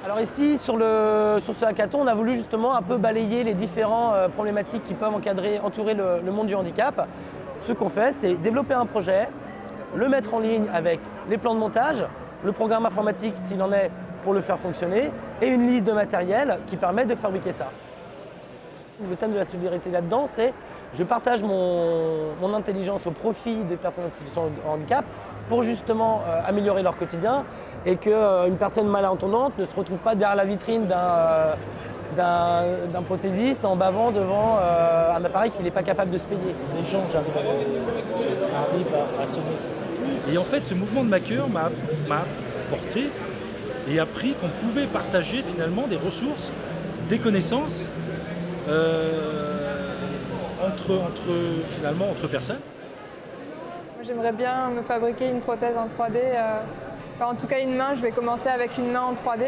Alors ici, sur ce hackathon, on a voulu justement un peu balayer les différentes problématiques qui peuvent entourer le monde du handicap. Ce qu'on fait, c'est développer un projet, le mettre en ligne avec les plans de montage, le programme informatique s'il en est pour le faire fonctionner, et une liste de matériel qui permet de fabriquer ça. Le thème de la solidarité là-dedans, c'est je partage mon intelligence au profit des personnes en situation de handicap pour justement améliorer leur quotidien et qu'une personne malentendante ne se retrouve pas derrière la vitrine d'un prothésiste en bavant devant un appareil qu'il n'est pas capable de se payer. Les gens, j'arrive à sonner. Et en fait, ce mouvement de Maker m'a porté et appris qu'on pouvait partager finalement des ressources, des connaissances entre personnes. J'aimerais bien me fabriquer une prothèse en 3D. Enfin, en tout cas, une main, je vais commencer avec une main en 3D.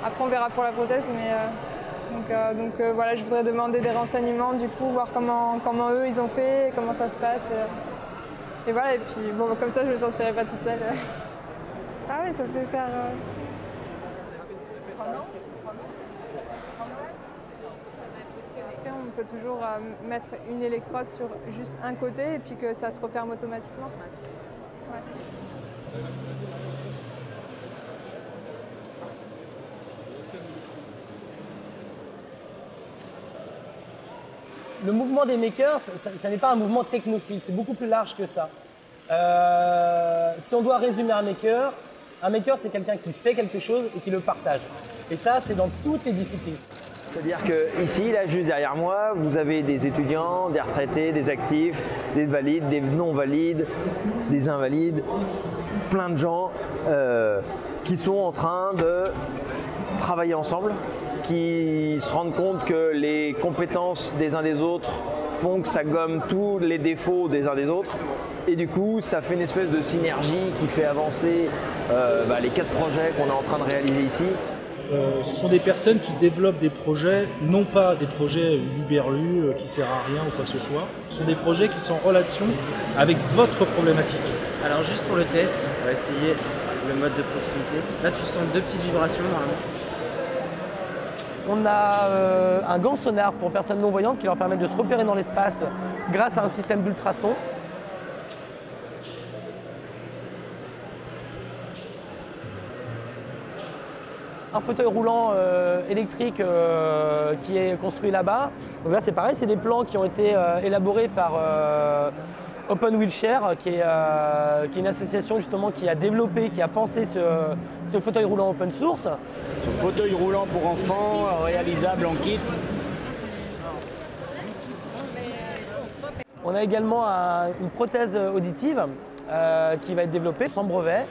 Après, on verra pour la prothèse. Mais, voilà, je voudrais demander des renseignements, du coup, voir comment eux, ils ont fait, comment ça se passe. Et voilà, et puis bon, comme ça, je ne me sentirai pas toute seule. Ah oui, ça peut faire... On peut toujours mettre une électrode sur juste un côté et puis que ça se referme automatiquement. Ouais. Le mouvement des makers, ça n'est pas un mouvement technophile, c'est beaucoup plus large que ça. Si on doit résumer un maker c'est quelqu'un qui fait quelque chose et qui le partage. Et ça, c'est dans toutes les disciplines. C'est-à-dire qu'ici, là, juste derrière moi, vous avez des étudiants, des retraités, des actifs, des valides, des non-valides, des invalides, plein de gens qui sont en train de travailler ensemble, qui se rendent compte que les compétences des uns des autres font que ça gomme tous les défauts des uns des autres. Et du coup, ça fait une espèce de synergie qui fait avancer les 4 projets qu'on est en train de réaliser ici. Ce sont des personnes qui développent des projets, non pas des projets UberLu qui ne servent à rien ou quoi que ce soit. Ce sont des projets qui sont en relation avec votre problématique. Alors juste pour le test, on va essayer le mode de proximité. Là tu sens 2 petites vibrations normalement. On a un gant sonar pour personnes non-voyantes qui leur permet de se repérer dans l'espace grâce à un système d'ultrasons. Un fauteuil roulant électrique qui est construit là-bas. Donc là c'est pareil, c'est des plans qui ont été élaborés par Open Wheelchair, qui est une association justement qui a développé, qui a pensé ce fauteuil roulant open source. Ce fauteuil roulant pour enfants, réalisable en kit. On a également une prothèse auditive qui va être développée sans brevet.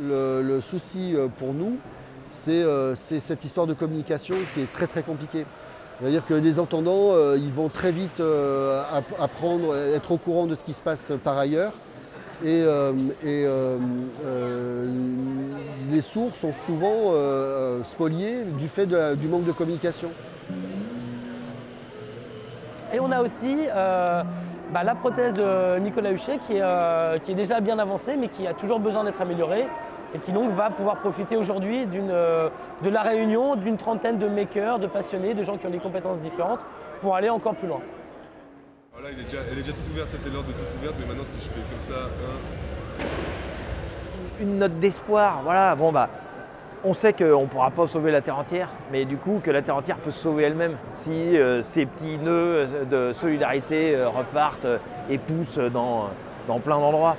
Le souci pour nous, c'est cette histoire de communication qui est très très compliquée. C'est-à-dire que les entendants, ils vont très vite apprendre, être au courant de ce qui se passe par ailleurs. Et les sourds sont souvent spoliés du fait du manque de communication. Et on a aussi la prothèse de Nicolas Huchet qui est déjà bien avancée mais qui a toujours besoin d'être améliorée et qui donc va pouvoir profiter aujourd'hui de la réunion d'une trentaine de makers, de passionnés, de gens qui ont des compétences différentes pour aller encore plus loin. Voilà, elle est déjà toute ouverte, ça c'est l'ordre de toute ouverte, mais maintenant si je fais comme ça, Une note d'espoir, voilà, on sait qu'on ne pourra pas sauver la Terre entière, mais du coup que la Terre entière peut se sauver elle-même si ces petits nœuds de solidarité repartent et poussent dans plein d'endroits.